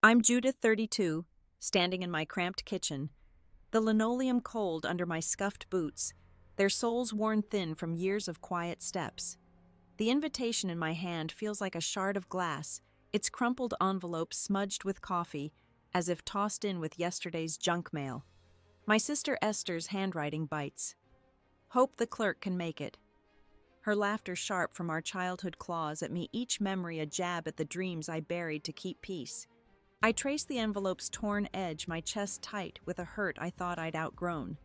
I'm Judith, 32, standing in my cramped kitchen, the linoleum cold under my scuffed boots, their soles worn thin from years of quiet steps. The invitation in my hand feels like a shard of glass, its crumpled envelope smudged with coffee, as if tossed in with yesterday's junk mail. My sister Esther's handwriting bites. Hope the clerk can make it. Her laughter sharp from our childhood claws at me, each memory a jab at the dreams I buried to keep peace. I trace the envelope's torn edge, my chest tight with a hurt I thought I'd outgrown.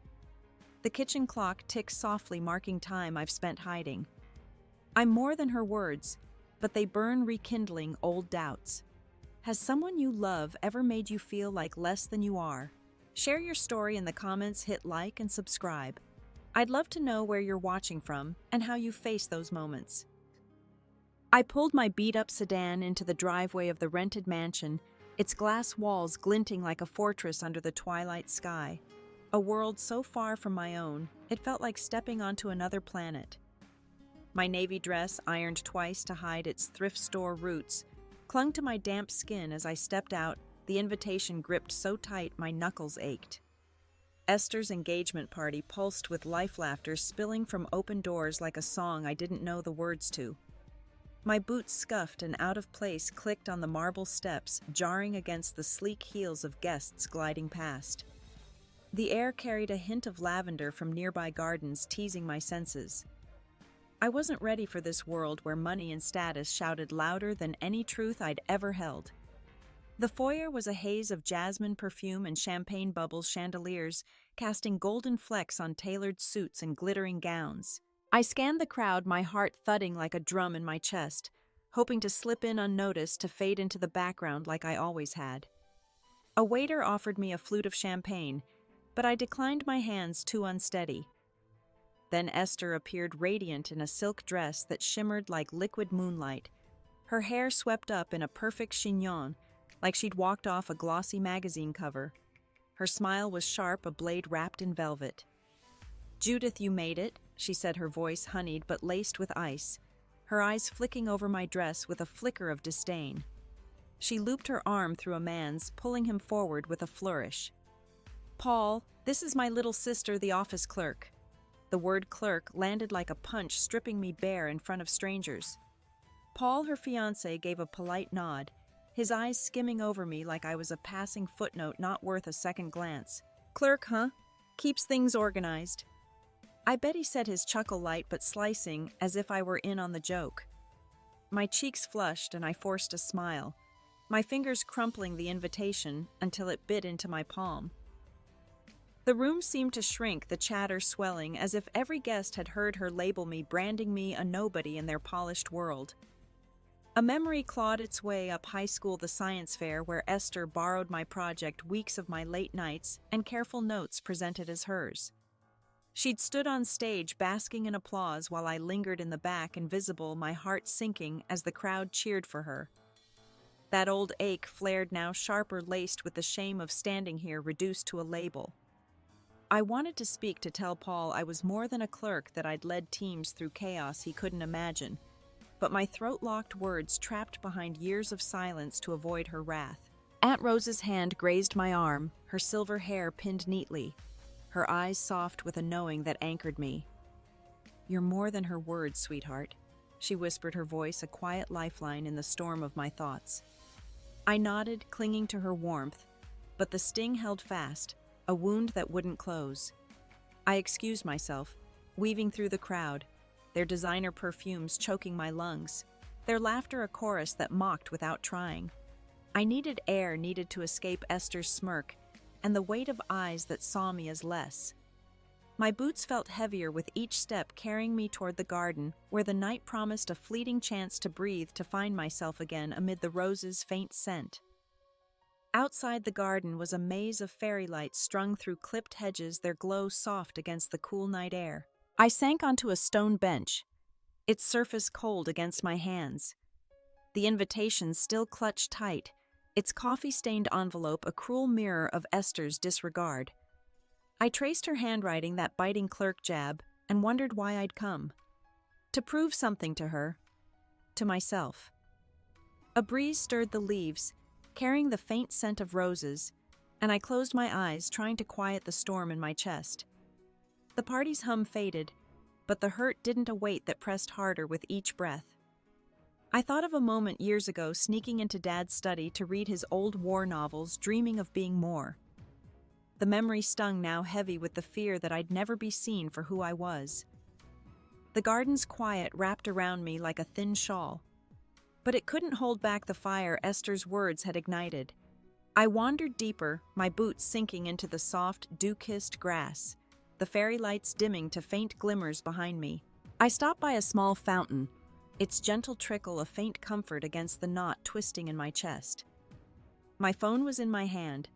The kitchen clock ticks softly, marking time I've spent hiding. I'm more than her words, but they burn, rekindling old doubts. Has someone you love ever made you feel like less than you are? Share your story in the comments, hit like and subscribe. I'd love to know where you're watching from and how you face those moments. I pulled my beat-up sedan into the driveway of the rented mansion, its glass walls glinting like a fortress under the twilight sky. A world so far from my own, it felt like stepping onto another planet. My navy dress, ironed twice to hide its thrift store roots, clung to my damp skin as I stepped out, the invitation gripped so tight my knuckles ached. Esther's engagement party pulsed with life, laughter spilling from open doors like a song I didn't know the words to. My boots, scuffed and out of place, clicked on the marble steps, jarring against the sleek heels of guests gliding past. The air carried a hint of lavender from nearby gardens, teasing my senses. I wasn't ready for this world where money and status shouted louder than any truth I'd ever held. The foyer was a haze of jasmine perfume and champagne bubbles, chandeliers casting golden flecks on tailored suits and glittering gowns. I scanned the crowd, my heart thudding like a drum in my chest, hoping to slip in unnoticed, to fade into the background like I always had. A waiter offered me a flute of champagne, but I declined, my hands too unsteady. Then Esther appeared, radiant in a silk dress that shimmered like liquid moonlight, her hair swept up in a perfect chignon, like she'd walked off a glossy magazine cover. Her smile was sharp, a blade wrapped in velvet. "Judith, you made it," she said, her voice honeyed but laced with ice, her eyes flicking over my dress with a flicker of disdain. She looped her arm through a man's, pulling him forward with a flourish. "Paul, this is my little sister, the office clerk." The word clerk landed like a punch, stripping me bare in front of strangers. Paul, her fiancé, gave a polite nod, his eyes skimming over me like I was a passing footnote not worth a second glance. "Clerk, huh? Keeps things organized." I bet he said, his chuckle light but slicing, as if I were in on the joke. My cheeks flushed and I forced a smile, my fingers crumpling the invitation until it bit into my palm. The room seemed to shrink, the chatter swelling, as if every guest had heard her label me, branding me a nobody in their polished world. A memory clawed its way up high school, the science fair where Esther borrowed my project, weeks of my late nights and careful notes presented as hers. She'd stood on stage basking in applause while I lingered in the back, invisible, my heart sinking as the crowd cheered for her. That old ache flared now, sharper, laced with the shame of standing here reduced to a label. I wanted to speak, to tell Paul I was more than a clerk, that I'd led teams through chaos he couldn't imagine, but my throat-locked words trapped behind years of silence to avoid her wrath. Aunt Rose's hand grazed my arm, her silver hair pinned neatly, her eyes soft with a knowing that anchored me. "You're more than her words, sweetheart," she whispered, her voice a quiet lifeline in the storm of my thoughts. I nodded, clinging to her warmth, but the sting held fast, a wound that wouldn't close. I excused myself, weaving through the crowd, their designer perfumes choking my lungs, their laughter a chorus that mocked without trying. I needed air, needed to escape Esther's smirk, and the weight of eyes that saw me as less. My boots felt heavier with each step, carrying me toward the garden, where the night promised a fleeting chance to breathe, to find myself again amid the roses' faint scent. Outside the garden was a maze of fairy lights strung through clipped hedges, their glow soft against the cool night air. I sank onto a stone bench, its surface cold against my hands. The invitation still clutched tight, its coffee-stained envelope a cruel mirror of Esther's disregard. I traced her handwriting, that biting clerk jab, and wondered why I'd come. To prove something to her, to myself. A breeze stirred the leaves, carrying the faint scent of roses, and I closed my eyes, trying to quiet the storm in my chest. The party's hum faded, but the hurt didn't await that pressed harder with each breath. I thought of a moment years ago sneaking into Dad's study to read his old war novels, dreaming of being more. The memory stung now, heavy with the fear that I'd never be seen for who I was. The garden's quiet wrapped around me like a thin shawl, but it couldn't hold back the fire Esther's words had ignited. I wandered deeper, my boots sinking into the soft, dew-kissed grass, the fairy lights dimming to faint glimmers behind me. I stopped by a small fountain, its gentle trickle a faint comfort against the knot twisting in my chest. My phone was in my hand,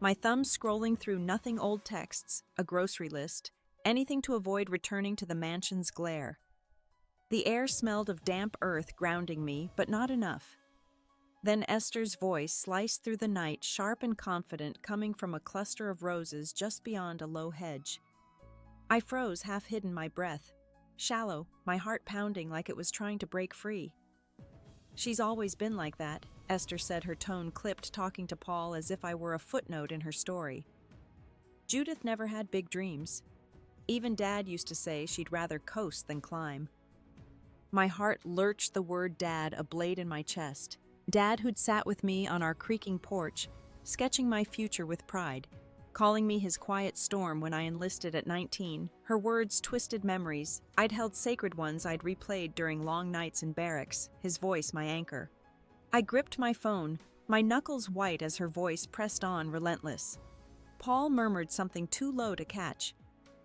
my thumb scrolling through nothing old texts, a grocery list, anything to avoid returning to the mansion's glare. The air smelled of damp earth grounding me, but not enough. Then Esther's voice sliced through the night, sharp and confident, coming from a cluster of roses just beyond a low hedge. I froze, half hidden, my breath shallow, my heart pounding like it was trying to break free. "She's always been like that," Esther said, her tone clipped, talking to Paul as if I were a footnote in her story. "Judith never had big dreams. Even Dad used to say she'd rather coast than climb." My heart lurched, the word Dad a blade in my chest. Dad, who'd sat with me on our creaking porch, sketching my future with pride, calling me his quiet storm when I enlisted at 19. Her words twisted memories. I'd held sacred ones I'd replayed during long nights in barracks, his voice my anchor. I gripped my phone, my knuckles white as her voice pressed on, relentless. Paul murmured something too low to catch,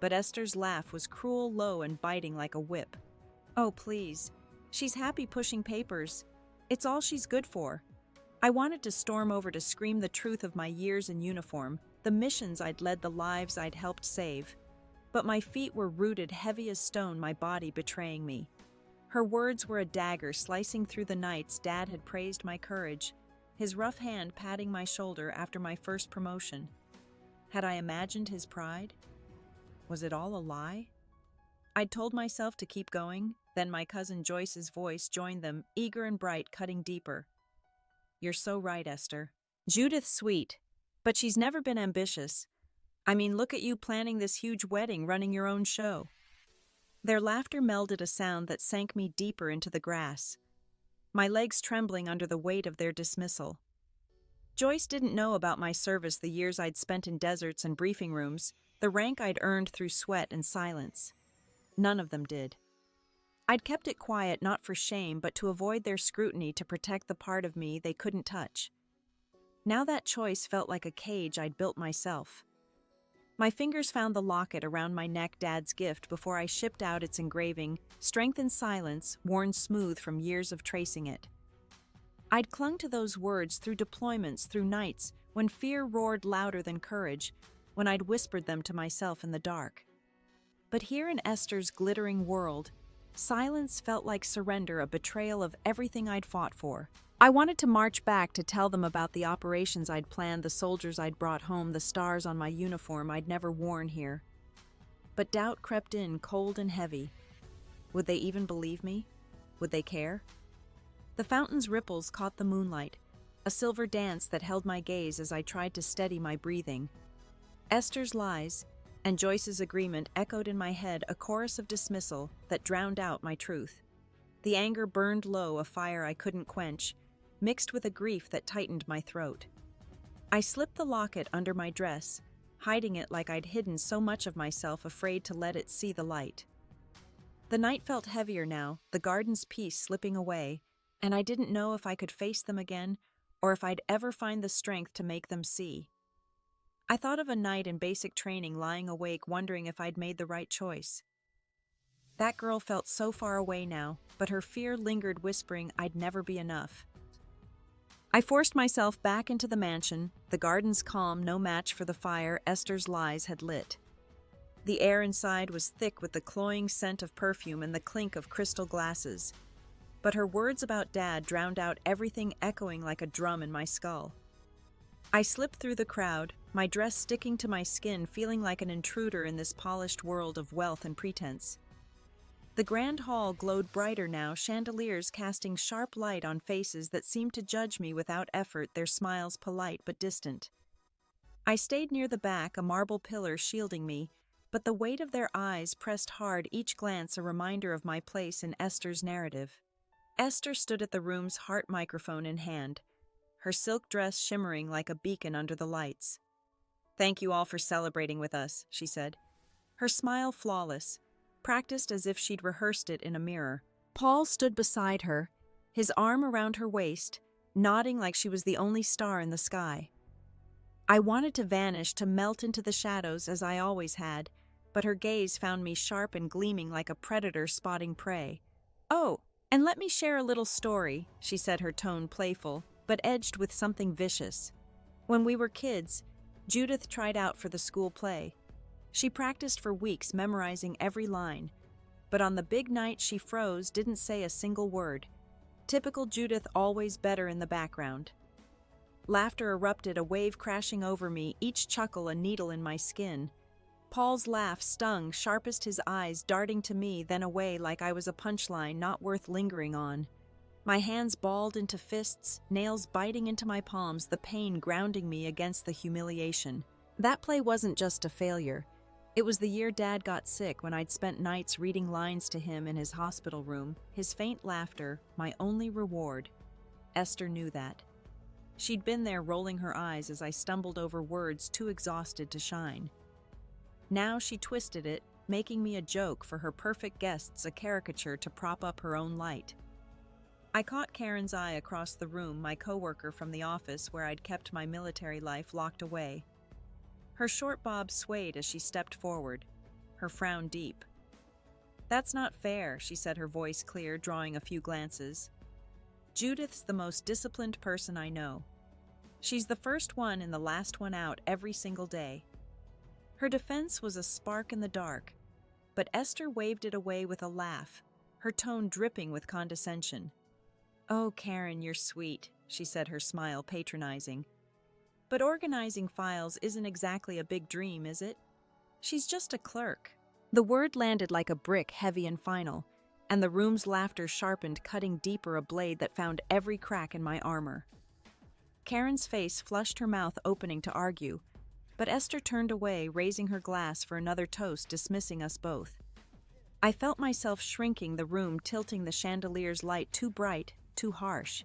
but Esther's laugh was cruel, low, and biting like a whip. "Oh, please. She's happy pushing papers. It's all she's good for." I wanted to storm over to scream the truth of my years in uniform, the missions I'd led, the lives I'd helped save. But my feet were rooted heavy as stone, my body betraying me. Her words were a dagger slicing through the nights Dad had praised my courage, his rough hand patting my shoulder after my first promotion. Had I imagined his pride? Was it all a lie? I'd told myself to keep going, then my cousin Joyce's voice joined them, eager and bright, cutting deeper. "You're so right, Esther. Judith's sweet, but she's never been ambitious. I mean, look at you planning this huge wedding, running your own show." Their laughter melded a sound that sank me deeper into the grass, my legs trembling under the weight of their dismissal. Joyce didn't know about my service, the years I'd spent in deserts and briefing rooms, the rank I'd earned through sweat and silence. None of them did. I'd kept it quiet, not for shame, but to avoid their scrutiny, to protect the part of me they couldn't touch. Now that choice felt like a cage I'd built myself. My fingers found the locket around my neck, Dad's gift, before I shipped out its engraving, strength in silence, worn smooth from years of tracing it. I'd clung to those words through deployments, through nights when fear roared louder than courage, when I'd whispered them to myself in the dark. But here in Esther's glittering world, silence felt like surrender, a betrayal of everything I'd fought for. I wanted to march back to tell them about the operations I'd planned, the soldiers I'd brought home, the stars on my uniform I'd never worn here. But doubt crept in, cold and heavy. Would they even believe me? Would they care? The fountain's ripples caught the moonlight, a silver dance that held my gaze as I tried to steady my breathing. Esther's lies and Joyce's agreement echoed in my head, a chorus of dismissal that drowned out my truth. The anger burned low, a fire I couldn't quench, mixed with a grief that tightened my throat. I slipped the locket under my dress, hiding it like I'd hidden so much of myself, afraid to let it see the light. The night felt heavier now, the garden's peace slipping away, and I didn't know if I could face them again, or if I'd ever find the strength to make them see. I thought of a night in basic training, lying awake, wondering if I'd made the right choice. That girl felt so far away now, but her fear lingered, whispering I'd never be enough. I forced myself back into the mansion, the garden's calm no match for the fire Esther's lies had lit. The air inside was thick with the cloying scent of perfume and the clink of crystal glasses. But her words about Dad drowned out everything, echoing like a drum in my skull. I slipped through the crowd, my dress sticking to my skin, feeling like an intruder in this polished world of wealth and pretense. The grand hall glowed brighter now, chandeliers casting sharp light on faces that seemed to judge me without effort, their smiles polite but distant. I stayed near the back, a marble pillar shielding me, but the weight of their eyes pressed hard, each glance a reminder of my place in Esther's narrative. Esther stood at the room's heart, microphone in hand, her silk dress shimmering like a beacon under the lights. "Thank you all for celebrating with us," she said, her smile flawless, practiced as if she'd rehearsed it in a mirror. Paul stood beside her, his arm around her waist, nodding like she was the only star in the sky. I wanted to vanish, to melt into the shadows as I always had, but her gaze found me sharp and gleaming like a predator spotting prey. "Oh, and let me share a little story," she said, her tone playful, but edged with something vicious. "When we were kids, Judith tried out for the school play. She practiced for weeks, memorizing every line, but on the big night she froze, didn't say a single word. Typical Judith, always better in the background." Laughter erupted, a wave crashing over me, each chuckle a needle in my skin. Paul's laugh stung, sharpest, his eyes darting to me, then away like I was a punchline not worth lingering on. My hands balled into fists, nails biting into my palms, the pain grounding me against the humiliation. That play wasn't just a failure. It was the year Dad got sick, when I'd spent nights reading lines to him in his hospital room, his faint laughter, my only reward. Esther knew that. She'd been there, rolling her eyes as I stumbled over words too exhausted to shine. Now she twisted it, making me a joke for her perfect guests, a caricature to prop up her own light. I caught Karen's eye across the room, my coworker from the office where I'd kept my military life locked away. Her short bob swayed as she stepped forward, her frown deep. "That's not fair," she said, her voice clear, drawing a few glances. "Judith's the most disciplined person I know. She's the first one and the last one out every single day." Her defense was a spark in the dark, but Esther waved it away with a laugh, her tone dripping with condescension. "Oh, Karen, you're sweet," she said, her smile patronizing. "But organizing files isn't exactly a big dream, is it? She's just a clerk." The word landed like a brick, heavy and final, and the room's laughter sharpened, cutting deeper, a blade that found every crack in my armor. Karen's face flushed, her mouth opening to argue, but Esther turned away, raising her glass for another toast, dismissing us both. I felt myself shrinking, the room tilting, the chandelier's light too bright, too harsh.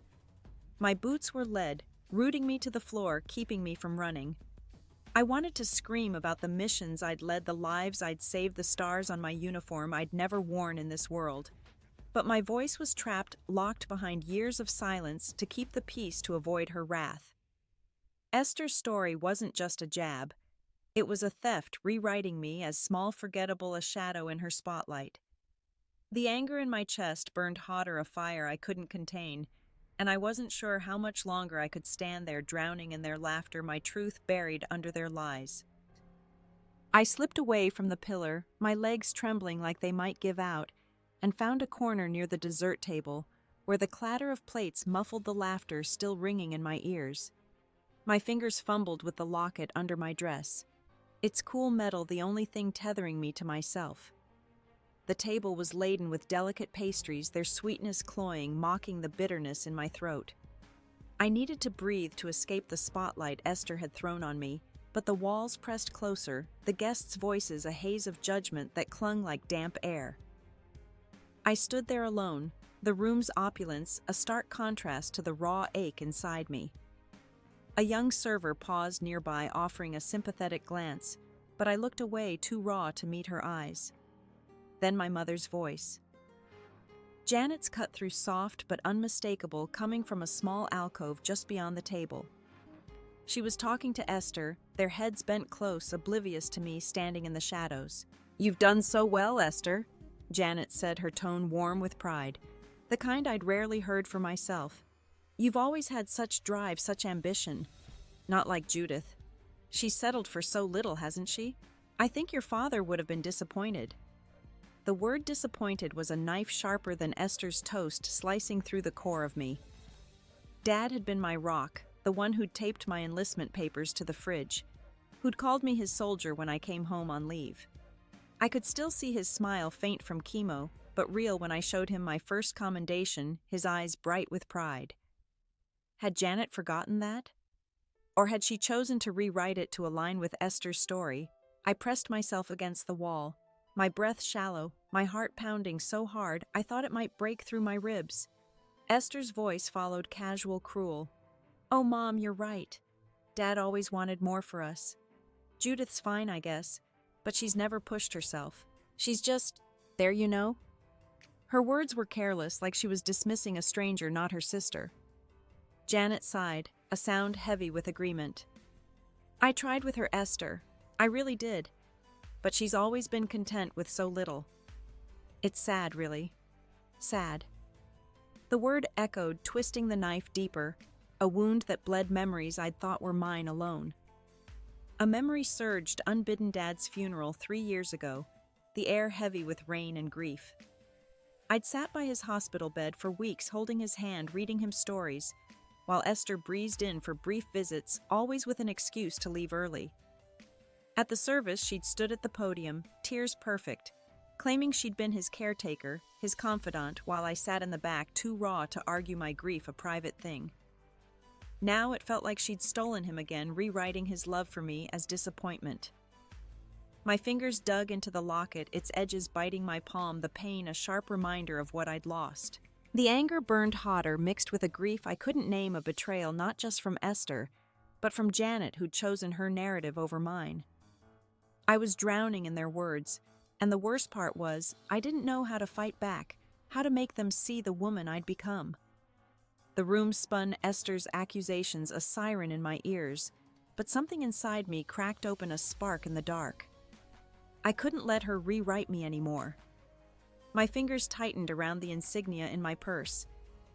My boots were lead, rooting me to the floor, keeping me from running. I wanted to scream about the missions I'd led, the lives I'd saved, the stars on my uniform I'd never worn in this world. But my voice was trapped, locked behind years of silence, to keep the peace, to avoid her wrath. Esther's story wasn't just a jab. It was a theft, rewriting me as small, forgettable, a shadow in her spotlight. The anger in my chest burned hotter, a fire I couldn't contain, and I wasn't sure how much longer I could stand there, drowning in their laughter, my truth buried under their lies. I slipped away from the pillar, my legs trembling like they might give out, and found a corner near the dessert table, where the clatter of plates muffled the laughter still ringing in my ears. My fingers fumbled with the locket under my dress, its cool metal the only thing tethering me to myself. The table was laden with delicate pastries, their sweetness cloying, mocking the bitterness in my throat. I needed to breathe to escape the spotlight Esther had thrown on me, but the walls pressed closer, the guests' voices a haze of judgment that clung like damp air. I stood there alone, the room's opulence a stark contrast to the raw ache inside me. A young server paused nearby, offering a sympathetic glance, but I looked away, too raw to meet her eyes. Then my mother's voice. Janet's cut through, soft but unmistakable, coming from a small alcove just beyond the table. She was talking to Esther, their heads bent close, oblivious to me standing in the shadows. "You've done so well, Esther," Janet said, her tone warm with pride, the kind I'd rarely heard for myself. "You've always had such drive, such ambition. Not like Judith. She's settled for so little, hasn't she? I think your father would have been disappointed." The word disappointed was a knife sharper than Esther's toast, slicing through the core of me. Dad had been my rock, the one who'd taped my enlistment papers to the fridge, who'd called me his soldier when I came home on leave. I could still see his smile, faint from chemo, but real when I showed him my first commendation, his eyes bright with pride. Had Janet forgotten that? Or had she chosen to rewrite it to align with Esther's story? I pressed myself against the wall, my breath shallow, my heart pounding so hard I thought it might break through my ribs. Esther's voice followed casual, cruel. "Oh, Mom, you're right. Dad always wanted more for us. Judith's fine, I guess, but she's never pushed herself. She's just there, you know." Her words were careless, like she was dismissing a stranger, not her sister. Janet sighed, a sound heavy with agreement. "I tried with her, Esther. I really did. But she's always been content with so little. It's sad, really. Sad." The word echoed, twisting the knife deeper, a wound that bled memories I'd thought were mine alone. A memory surged, unbidden Dad's funeral 3 years ago, the air heavy with rain and grief. I'd sat by his hospital bed for weeks holding his hand, reading him stories, while Esther breezed in for brief visits, always with an excuse to leave early. At the service, she'd stood at the podium, tears perfect, claiming she'd been his caretaker, his confidant, while I sat in the back, too raw to argue my grief, a private thing. Now it felt like she'd stolen him again, rewriting his love for me as disappointment. My fingers dug into the locket, its edges biting my palm, the pain a sharp reminder of what I'd lost. The anger burned hotter, mixed with a grief I couldn't name, a betrayal not just from Esther, but from Janet, who'd chosen her narrative over mine. I was drowning in their words, and the worst part was, I didn't know how to fight back, how to make them see the woman I'd become. The room spun Esther's accusations, a siren in my ears, but something inside me cracked open a spark in the dark. I couldn't let her rewrite me anymore. My fingers tightened around the insignia in my purse,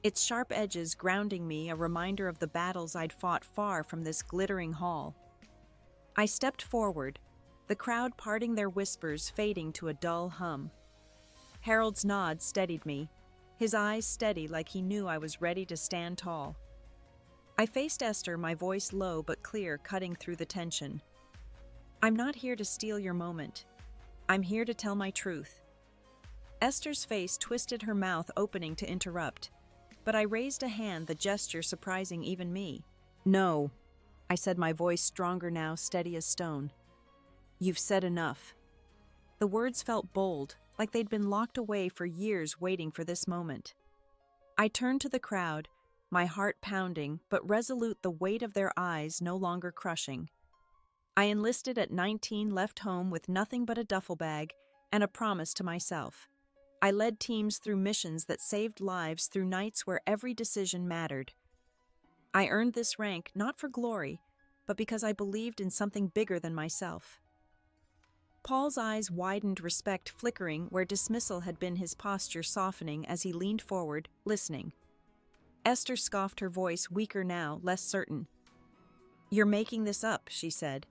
its sharp edges grounding me, a reminder of the battles I'd fought far from this glittering hall. I stepped forward, the crowd parting their whispers, fading to a dull hum. Harold's nod steadied me, his eyes steady like he knew I was ready to stand tall. I faced Esther, my voice low but clear, cutting through the tension. "I'm not here to steal your moment. I'm here to tell my truth." Esther's face twisted, her mouth opening to interrupt, but I raised a hand, the gesture surprising even me. "No," I said, my voice stronger now, steady as stone. "You've said enough." The words felt bold, like they'd been locked away for years, waiting for this moment. I turned to the crowd, my heart pounding, but resolute, the weight of their eyes no longer crushing. I enlisted at 19, left home with nothing but a duffel bag and a promise to myself. I led teams through missions that saved lives, through nights where every decision mattered. I earned this rank not for glory, but because I believed in something bigger than myself. Paul's eyes widened, respect flickering where dismissal had been, his posture softening as he leaned forward, listening. Esther scoffed, her voice weaker now, less certain. "You're making this up," she said.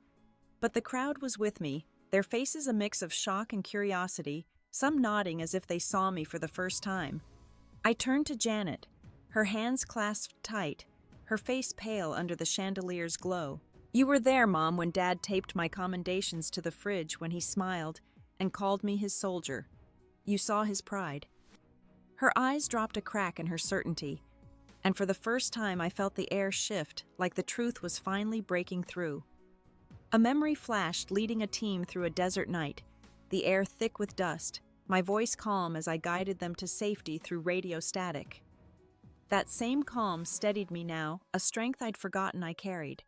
But the crowd was with me, their faces a mix of shock and curiosity, some nodding as if they saw me for the first time. I turned to Janet, her hands clasped tight, her face pale under the chandelier's glow. "You were there, Mom, when Dad taped my commendations to the fridge, when he smiled and called me his soldier. You saw his pride." Her eyes dropped a crack in her certainty, and for the first time I felt the air shift, like the truth was finally breaking through. A memory flashed, leading a team through a desert night, the air thick with dust, my voice calm as I guided them to safety through radio static. That same calm steadied me now, a strength I'd forgotten I carried.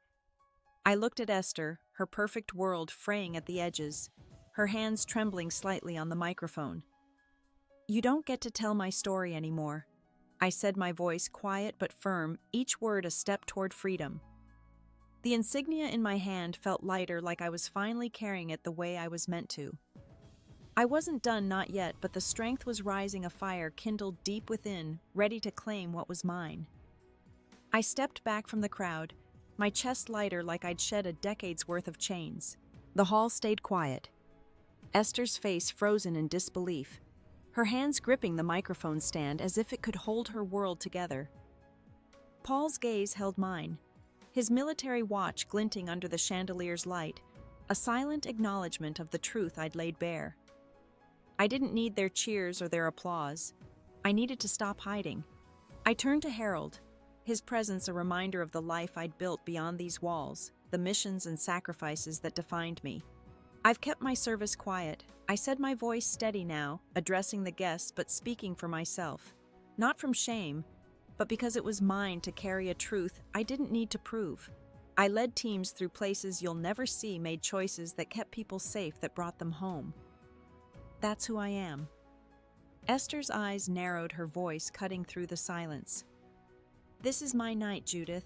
I looked at Esther, her perfect world fraying at the edges, her hands trembling slightly on the microphone. "You don't get to tell my story anymore," I said, my voice quiet but firm, each word a step toward freedom. The insignia in my hand felt lighter, like I was finally carrying it the way I was meant to. I wasn't done, not yet, but the strength was rising, a fire kindled deep within, ready to claim what was mine. I stepped back from the crowd, my chest lighter like I'd shed a decade's worth of chains. The hall stayed quiet. Esther's face frozen in disbelief, her hands gripping the microphone stand as if it could hold her world together. Paul's gaze held mine, his military watch glinting under the chandelier's light, a silent acknowledgement of the truth I'd laid bare. I didn't need their cheers or their applause. I needed to stop hiding. I turned to Harold, his presence a reminder of the life I'd built beyond these walls, the missions and sacrifices that defined me. I've kept my service quiet. I said, my voice steady now, addressing the guests but speaking for myself. Not from shame, but because it was mine to carry a truth I didn't need to prove. I led teams through places you'll never see, made choices that kept people safe, that brought them home. That's who I am. Esther's eyes narrowed, her voice cutting through the silence. This is my night, Judith.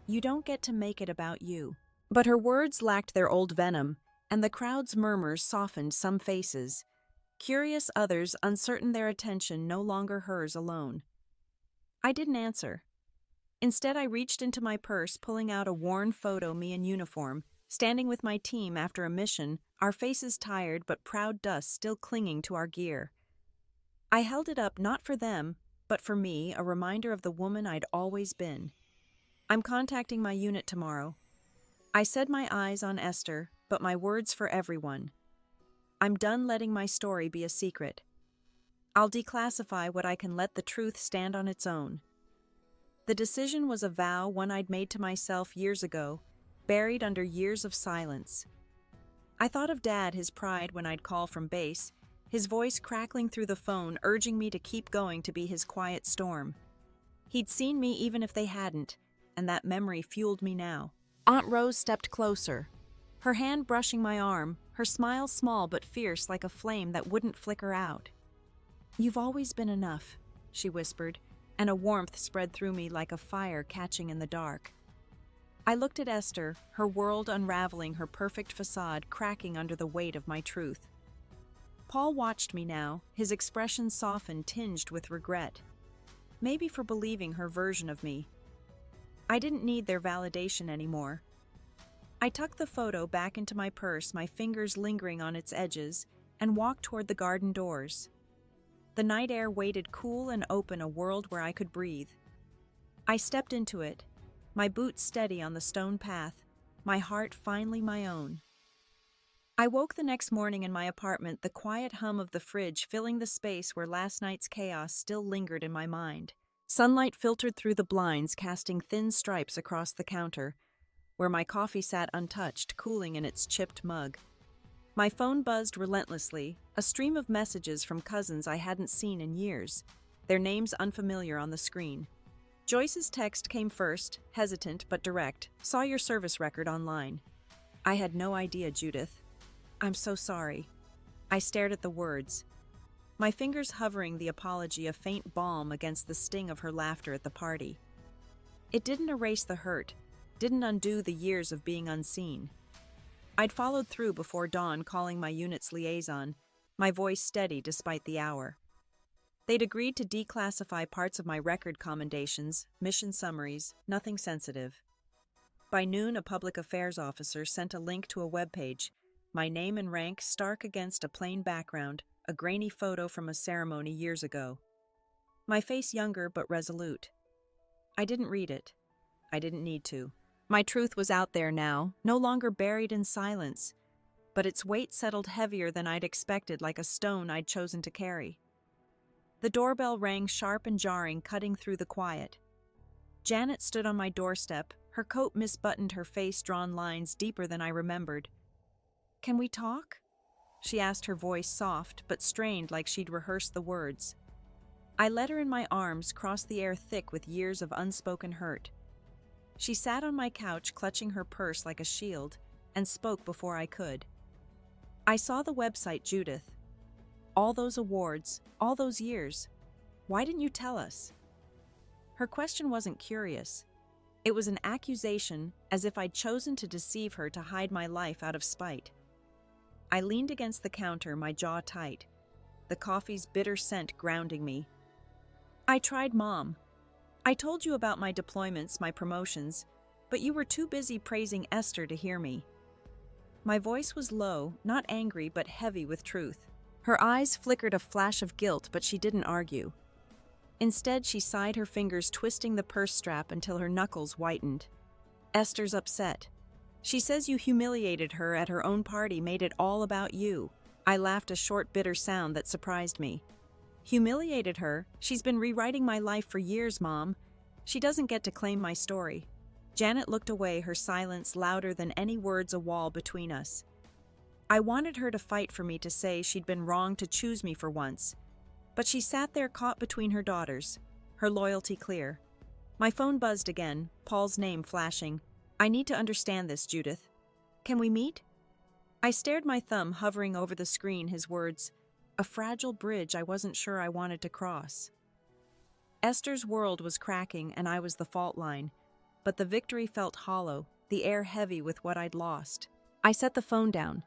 You don't get to make it about you. But her words lacked their old venom, and the crowd's murmurs softened some faces. Curious others, uncertain, their attention no longer hers alone. I didn't answer. Instead, I reached into my purse, pulling out a worn photo, me in uniform, standing with my team after a mission, our faces tired but proud, dust still clinging to our gear. I held it up, not for them, but for me, a reminder of the woman I'd always been. I'm contacting my unit tomorrow. I said, my eyes on Esther, but my words for everyone. I'm done letting my story be a secret. I'll declassify what I can, let the truth stand on its own. The decision was a vow, one I'd made to myself years ago, buried under years of silence. I thought of Dad, his pride when I'd call from base, his voice crackling through the phone, urging me to keep going, to be his quiet storm. He'd seen me even if they hadn't, and that memory fueled me now. Aunt Rose stepped closer, her hand brushing my arm, her smile small but fierce, like a flame that wouldn't flicker out. You've always been enough, she whispered, and a warmth spread through me like a fire catching in the dark. I looked at Esther, her world unraveling, her perfect facade cracking under the weight of my truth. Paul watched me now, his expression softened, tinged with regret. Maybe for believing her version of me. I didn't need their validation anymore. I tucked the photo back into my purse, my fingers lingering on its edges, and walked toward the garden doors. The night air waited cool and open, a world where I could breathe. I stepped into it, my boots steady on the stone path, my heart finally my own. I woke the next morning in my apartment, the quiet hum of the fridge filling the space where last night's chaos still lingered in my mind. Sunlight filtered through the blinds, casting thin stripes across the counter, where my coffee sat untouched, cooling in its chipped mug. My phone buzzed relentlessly, a stream of messages from cousins I hadn't seen in years, their names unfamiliar on the screen. Joyce's text came first, hesitant but direct. Saw your service record online. I had no idea, Judith. I'm so sorry. I stared at the words, my fingers hovering the apology, a faint balm against the sting of her laughter at the party. It didn't erase the hurt, didn't undo the years of being unseen. I'd followed through before dawn, calling my unit's liaison, my voice steady despite the hour. They'd agreed to declassify parts of my record, commendations, mission summaries, nothing sensitive. By noon, a public affairs officer sent a link to a webpage, my name and rank stark against a plain background, a grainy photo from a ceremony years ago. My face younger but resolute. I didn't read it. I didn't need to. My truth was out there now, no longer buried in silence, but its weight settled heavier than I'd expected, like a stone I'd chosen to carry. The doorbell rang sharp and jarring, cutting through the quiet. Janet stood on my doorstep, her coat misbuttoned, her face drawn lines deeper than I remembered. Can we talk? She asked, her voice soft but strained, like she'd rehearsed the words. I let her in my arms, crossed the air thick with years of unspoken hurt. She sat on my couch, clutching her purse like a shield, and spoke before I could. I saw the website, Judith. All those awards, all those years. Why didn't you tell us? Her question wasn't curious. It was an accusation, as if I'd chosen to deceive her, to hide my life out of spite. I leaned against the counter, my jaw tight, the coffee's bitter scent grounding me. I tried, Mom. I told you about my deployments, my promotions, but you were too busy praising Esther to hear me. My voice was low, not angry, but heavy with truth. Her eyes flickered a flash of guilt, but she didn't argue. Instead, she sighed, her fingers twisting the purse strap until her knuckles whitened. Esther's upset. She says you humiliated her at her own party, made it all about you. I laughed, a short, bitter sound that surprised me. Humiliated her? She's been rewriting my life for years, Mom. She doesn't get to claim my story. Janet looked away, her silence louder than any words a wall between us. I wanted her to fight for me, to say she'd been wrong to choose me for once. But she sat there caught between her daughters, her loyalty clear. My phone buzzed again, Paul's name flashing. I need to understand this, Judith. Can we meet? I stared, my thumb hovering over the screen, his words, a fragile bridge I wasn't sure I wanted to cross. Esther's world was cracking and I was the fault line, but the victory felt hollow, the air heavy with what I'd lost. I set the phone down,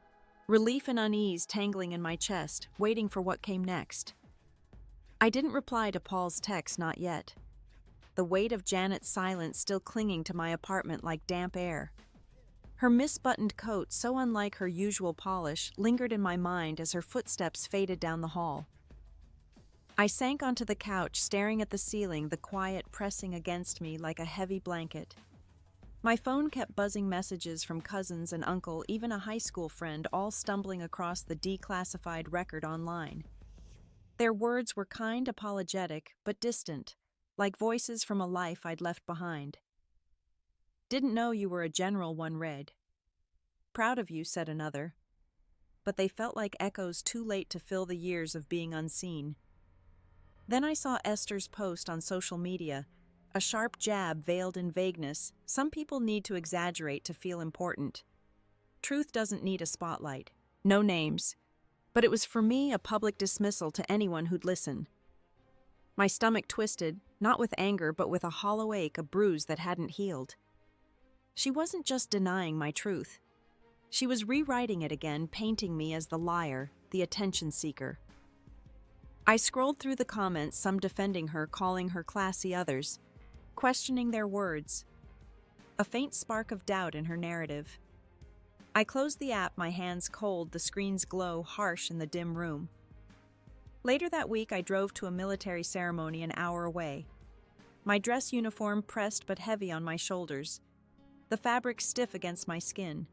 relief and unease tangling in my chest, waiting for what came next. I didn't reply to Paul's text, not yet. The weight of Janet's silence still clinging to my apartment like damp air. Her misbuttoned coat, so unlike her usual polish, lingered in my mind as her footsteps faded down the hall. I sank onto the couch, staring at the ceiling, the quiet pressing against me like a heavy blanket. My phone kept buzzing, messages from cousins and uncle, even a high school friend, all stumbling across the declassified record online. Their words were kind, apologetic, but distant, like voices from a life I'd left behind. Didn't know you were a general, one read. Proud of you, said another. But they felt like echoes too late to fill the years of being unseen. Then I saw Esther's post on social media, a sharp jab veiled in vagueness. Some people need to exaggerate to feel important. Truth doesn't need a spotlight. No names. But it was for me a public dismissal to anyone who'd listen. My stomach twisted, not with anger but with a hollow ache, a bruise that hadn't healed. She wasn't just denying my truth. She was rewriting it again, painting me as the liar, the attention seeker. I scrolled through the comments, some defending her, calling her classy, others questioning their words. A faint spark of doubt in her narrative. I closed the app, my hands cold, the screen's glow harsh in the dim room. Later that week, I drove to a military ceremony an hour away. My dress uniform pressed but heavy on my shoulders, the fabric stiff against my skin.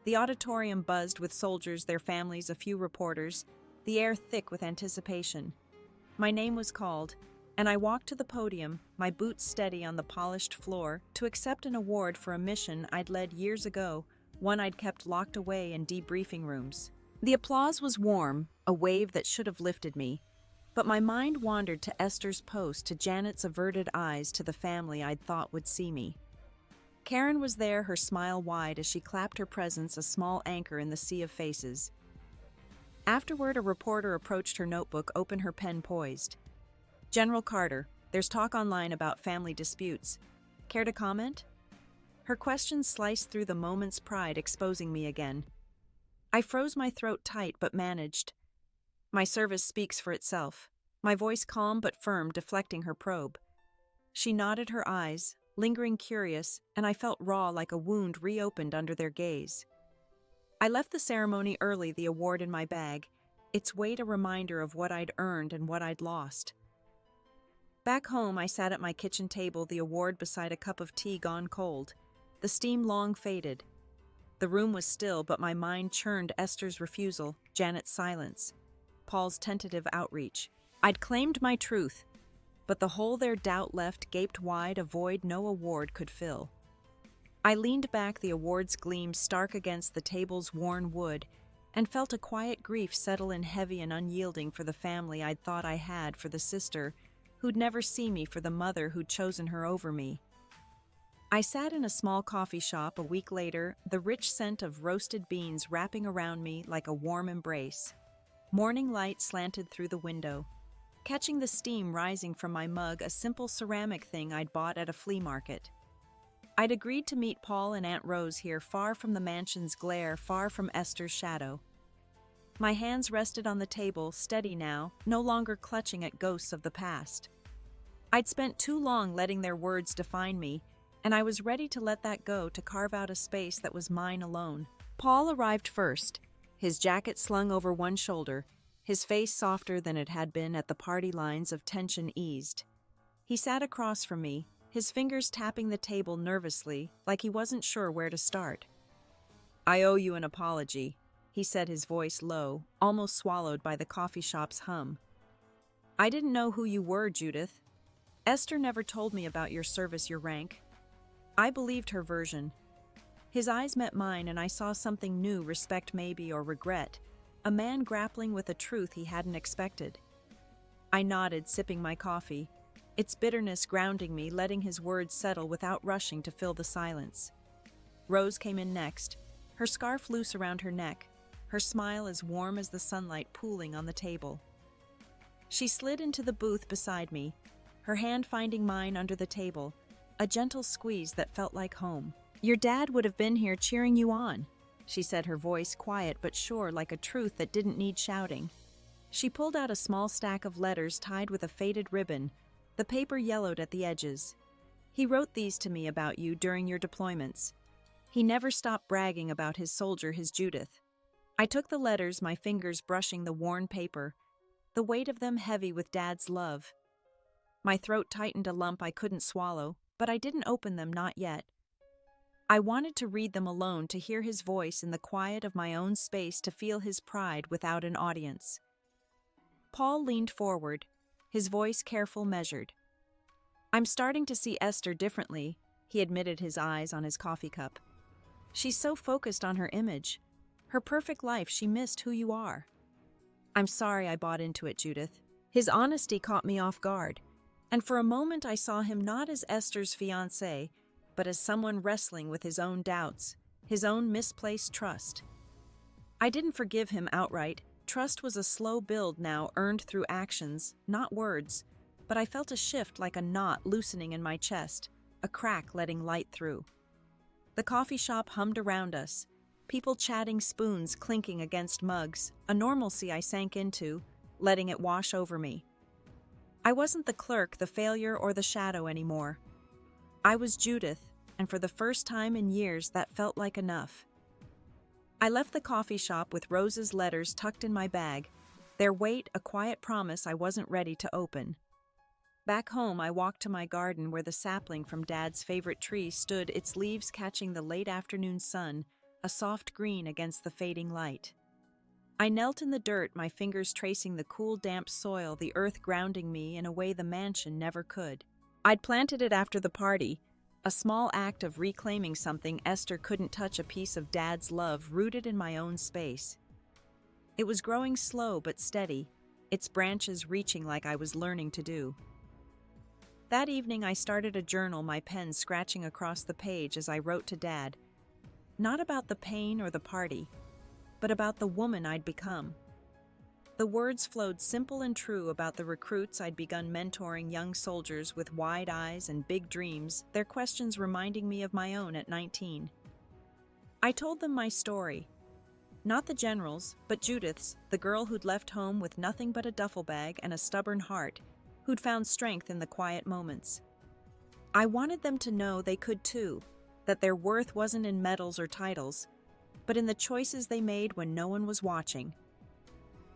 The auditorium buzzed with soldiers, their families, a few reporters, the air thick with anticipation. My name was called, and I walked to the podium, my boots steady on the polished floor, to accept an award for a mission I'd led years ago, one I'd kept locked away in debriefing rooms. The applause was warm, a wave that should have lifted me, but my mind wandered to Esther's post, to Janet's averted eyes, to the family I'd thought would see me. Karen was there, her smile wide as she clapped, her presence a small anchor in the sea of faces. Afterward, a reporter approached, her notebook open, her pen poised. General Carter, there's talk online about family disputes. Care to comment? Her question sliced through the moment's pride, exposing me again. I froze, my throat tight, but managed. My service speaks for itself. My voice calm but firm, deflecting her probe. She nodded, her eyes lingering, curious, and I felt raw, like a wound reopened under their gaze. I left the ceremony early, the award in my bag, its weight a reminder of what I'd earned and what I'd lost. Back home, I sat at my kitchen table, the award beside a cup of tea gone cold, the steam long faded. The room was still, but my mind churned. Esther's refusal, Janet's silence, Paul's tentative outreach. I'd claimed my truth, but the hole their doubt left gaped wide, a void no award could fill. I leaned back, the award's gleam stark against the table's worn wood, and felt a quiet grief settle in, heavy and unyielding, for the family I'd thought I had, for the sister who'd never see me, for the mother who'd chosen her over me. I sat in a small coffee shop a week later, the rich scent of roasted beans wrapping around me like a warm embrace. Morning light slanted through the window, catching the steam rising from my mug, a simple ceramic thing I'd bought at a flea market. I'd agreed to meet Paul and Aunt Rose here, far from the mansion's glare, far from Esther's shadow. My hands rested on the table, steady now, no longer clutching at ghosts of the past. I'd spent too long letting their words define me, and I was ready to let that go, to carve out a space that was mine alone. Paul arrived first, his jacket slung over one shoulder, his face softer than it had been at the party, lines of tension eased. He sat across from me, his fingers tapping the table nervously, like he wasn't sure where to start. I owe you an apology, he said, his voice low, almost swallowed by the coffee shop's hum. I didn't know who you were, Judith. Esther never told me about your service, your rank. I believed her version. His eyes met mine and I saw something new, respect maybe, or regret. A man grappling with a truth he hadn't expected. I nodded, sipping my coffee, its bitterness grounding me, letting his words settle without rushing to fill the silence. Rose came in next, her scarf loose around her neck, her smile as warm as the sunlight pooling on the table. She slid into the booth beside me, her hand finding mine under the table, a gentle squeeze that felt like home. Your dad would have been here cheering you on, she said, her voice quiet but sure, like a truth that didn't need shouting. She pulled out a small stack of letters tied with a faded ribbon, the paper yellowed at the edges. He wrote these to me about you during your deployments. He never stopped bragging about his soldier, his Judith. I took the letters, my fingers brushing the worn paper, the weight of them heavy with Dad's love. My throat tightened, a lump I couldn't swallow, but I didn't open them, not yet. I wanted to read them alone, to hear his voice in the quiet of my own space, to feel his pride without an audience. Paul leaned forward, his voice careful, measured. I'm starting to see Esther differently, he admitted, his eyes on his coffee cup. She's so focused on her image, her perfect life, she missed who you are. I'm sorry I bought into it, Judith. His honesty caught me off guard, and for a moment I saw him not as Esther's fiancé, but as someone wrestling with his own doubts, his own misplaced trust. I didn't forgive him outright. Trust was a slow build now, earned through actions, not words, but I felt a shift, like a knot loosening in my chest, a crack letting light through. The coffee shop hummed around us, people chatting, spoons clinking against mugs, a normalcy I sank into, letting it wash over me. I wasn't the clerk, the failure, or the shadow anymore. I was Judith, and for the first time in years that felt like enough. I left the coffee shop with Rose's letters tucked in my bag, their weight a quiet promise I wasn't ready to open. Back home, I walked to my garden where the sapling from Dad's favorite tree stood, its leaves catching the late afternoon sun, a soft green against the fading light. I knelt in the dirt, my fingers tracing the cool, damp soil, the earth grounding me in a way the mansion never could. I'd planted it after the party, a small act of reclaiming something Esther couldn't touch, a piece of Dad's love rooted in my own space. It was growing slow but steady, its branches reaching like I was learning to do. That evening I started a journal, my pen scratching across the page as I wrote to Dad, not about the pain or the party, but about the woman I'd become. The words flowed simple and true about the recruits I'd begun mentoring, young soldiers with wide eyes and big dreams, their questions reminding me of my own at 19. I told them my story. Not the general's, but Judith's, the girl who'd left home with nothing but a duffel bag and a stubborn heart, who'd found strength in the quiet moments. I wanted them to know they could too, that their worth wasn't in medals or titles, but in the choices they made when no one was watching.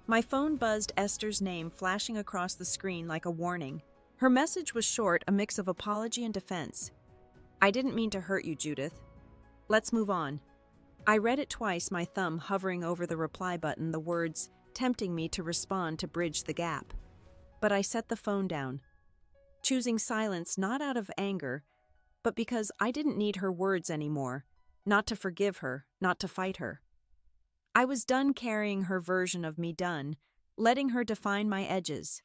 My phone buzzed, Esther's name flashing across the screen like a warning. Her message was short, a mix of apology and defense. I didn't mean to hurt you, Judith. Let's move on. I read it twice, my thumb hovering over the reply button, the words tempting me to respond to bridge the gap. But I set the phone down, choosing silence not out of anger, but because I didn't need her words anymore, not to forgive her, not to fight her. I was done carrying her version of me, done letting her define my edges.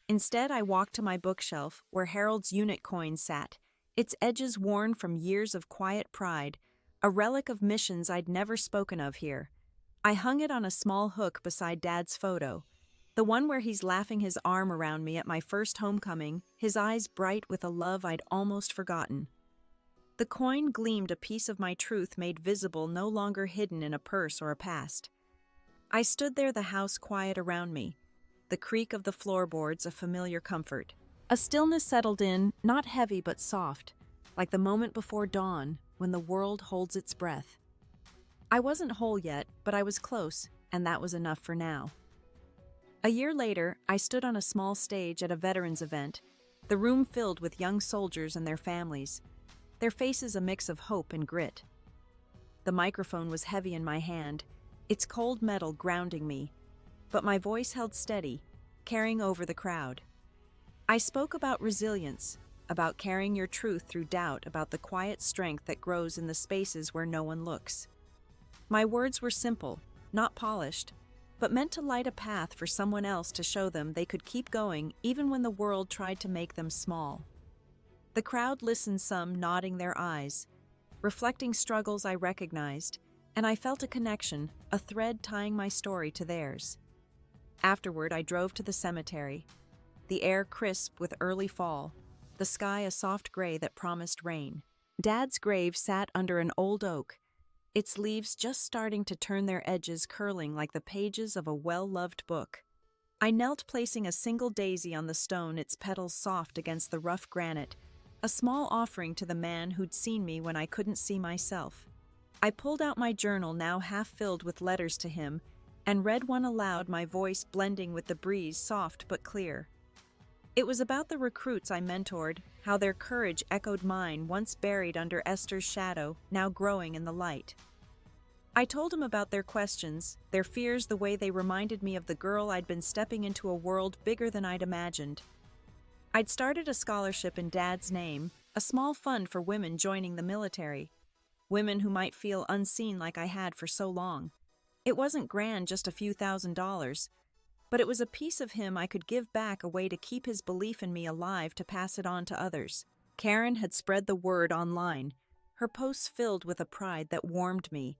Instead, I walked to my bookshelf where Harold's unit coin sat, its edges worn from years of quiet pride, a relic of missions I'd never spoken of here. I hung it on a small hook beside Dad's photo, the one where he's laughing his arm around me at my first homecoming, his eyes bright with a love I'd almost forgotten. The coin gleamed, a piece of my truth made visible, no longer hidden in a purse or a past. I stood there, the house quiet around me, the creak of the floorboards a familiar comfort. A stillness settled in, not heavy but soft, like the moment before dawn when the world holds its breath. I wasn't whole yet, but I was close, and that was enough for now. A year later, I stood on a small stage at a veterans event, the room filled with young soldiers and their families, their faces a mix of hope and grit. The microphone was heavy in my hand, its cold metal grounding me, but my voice held steady, carrying over the crowd. I spoke about resilience, about carrying your truth through doubt, about the quiet strength that grows in the spaces where no one looks. My words were simple, not polished, but meant to light a path for someone else to show them they could keep going even when the world tried to make them small. The crowd listened, some nodding their eyes, reflecting struggles I recognized, and I felt a connection, a thread tying my story to theirs. Afterward, I drove to the cemetery, the air crisp with early fall, the sky a soft gray that promised rain. Dad's grave sat under an old oak, its leaves just starting to turn their edges, curling like the pages of a well-loved book. I knelt, placing a single daisy on the stone, its petals soft against the rough granite, a small offering to the man who'd seen me when I couldn't see myself. I pulled out my journal, now half filled with letters to him, and read one aloud, my voice blending with the breeze, soft but clear. It was about the recruits I mentored, how their courage echoed mine, once buried under Esther's shadow, now growing in the light. I told him about their questions, their fears, the way they reminded me of the girl I'd been stepping into, a world bigger than I'd imagined. I'd started a scholarship in Dad's name, a small fund for women joining the military, women who might feel unseen like I had for so long. It wasn't grand, just a few $1,000s, but it was a piece of him I could give back, a way to keep his belief in me alive, to pass it on to others. Karen had spread the word online, her posts filled with a pride that warmed me,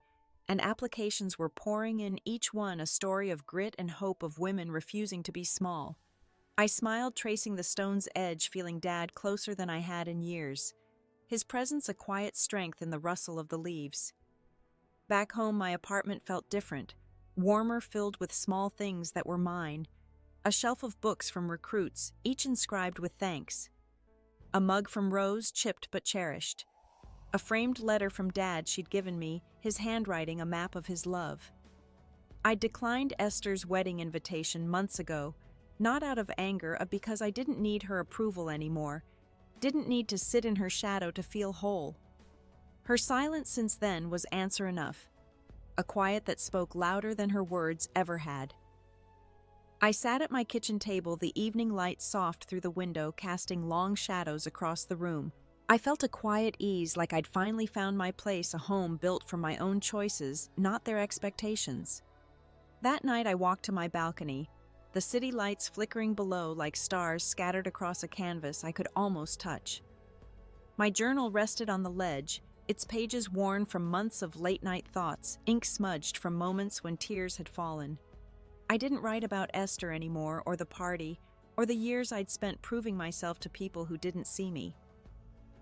and applications were pouring in, each one a story of grit and hope, of women refusing to be small. I smiled, tracing the stone's edge, feeling Dad closer than I had in years, his presence a quiet strength in the rustle of the leaves. Back home, my apartment felt different, warmer, filled with small things that were mine. A shelf of books from recruits, each inscribed with thanks. A mug from Rose, chipped but cherished. A framed letter from Dad she'd given me, his handwriting a map of his love. I'd declined Esther's wedding invitation months ago, not out of anger, but because I didn't need her approval anymore, didn't need to sit in her shadow to feel whole. Her silence since then was answer enough, a quiet that spoke louder than her words ever had. I sat at my kitchen table, the evening light soft through the window, casting long shadows across the room. I felt a quiet ease, like I'd finally found my place, a home built from my own choices, not their expectations. That night I walked to my balcony, the city lights flickering below like stars scattered across a canvas I could almost touch. My journal rested on the ledge, its pages worn from months of late-night thoughts, ink smudged from moments when tears had fallen. I didn't write about Esther anymore, or the party, or the years I'd spent proving myself to people who didn't see me.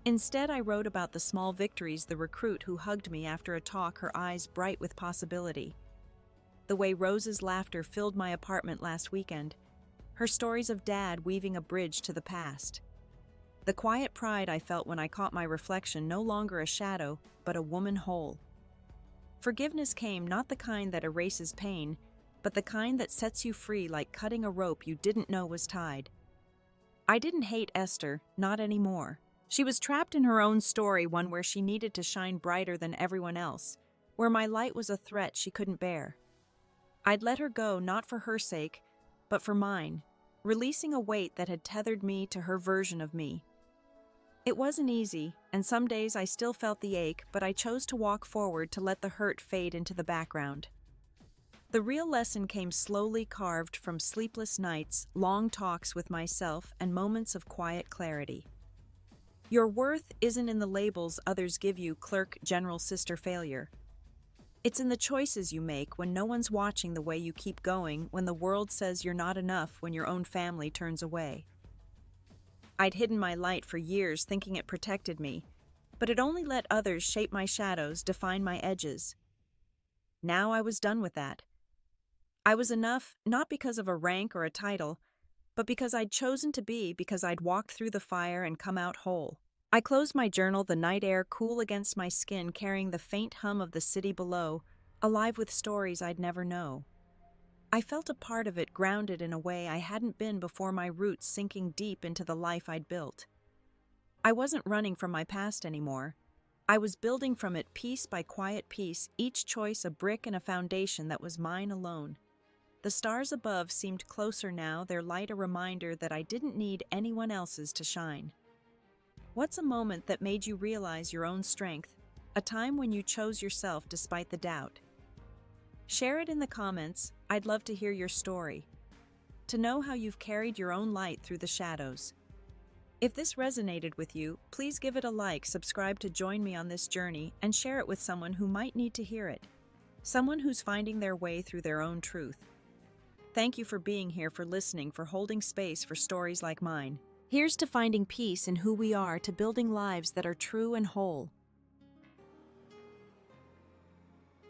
Instead, I wrote about the small victories, the recruit who hugged me after a talk, her eyes bright with possibility. The way Rose's laughter filled my apartment last weekend, her stories of Dad weaving a bridge to the past. The quiet pride I felt when I caught my reflection, no longer a shadow, but a woman whole. Forgiveness came, not the kind that erases pain, but the kind that sets you free, like cutting a rope you didn't know was tied. I didn't hate Esther, not anymore. She was trapped in her own story, one where she needed to shine brighter than everyone else, where my light was a threat she couldn't bear. I'd let her go, not for her sake, but for mine, releasing a weight that had tethered me to her version of me. It wasn't easy, and some days I still felt the ache, but I chose to walk forward, to let the hurt fade into the background. The real lesson came slowly, carved from sleepless nights, long talks with myself, and moments of quiet clarity. Your worth isn't in the labels others give you, clerk, general, sister, failure. It's in the choices you make when no one's watching, the way you keep going when the world says you're not enough, when your own family turns away. I'd hidden my light for years, thinking it protected me, but it only let others shape my shadows, define my edges. Now I was done with that. I was enough, not because of a rank or a title, but because I'd chosen to be, because I'd walked through the fire and come out whole. I closed my journal, the night air cool against my skin, carrying the faint hum of the city below, alive with stories I'd never know. I felt a part of it, grounded in a way I hadn't been before, my roots sinking deep into the life I'd built. I wasn't running from my past anymore. I was building from it piece by quiet piece, each choice a brick and a foundation that was mine alone. The stars above seemed closer now, their light a reminder that I didn't need anyone else's to shine. What's a moment that made you realize your own strength? A time when you chose yourself despite the doubt? Share it in the comments. I'd love to hear your story. To know how you've carried your own light through the shadows. If this resonated with you, please give it a like, subscribe to join me on this journey, and share it with someone who might need to hear it. Someone who's finding their way through their own truth. Thank you for being here, for listening, for holding space for stories like mine. Here's to finding peace in who we are, to building lives that are true and whole.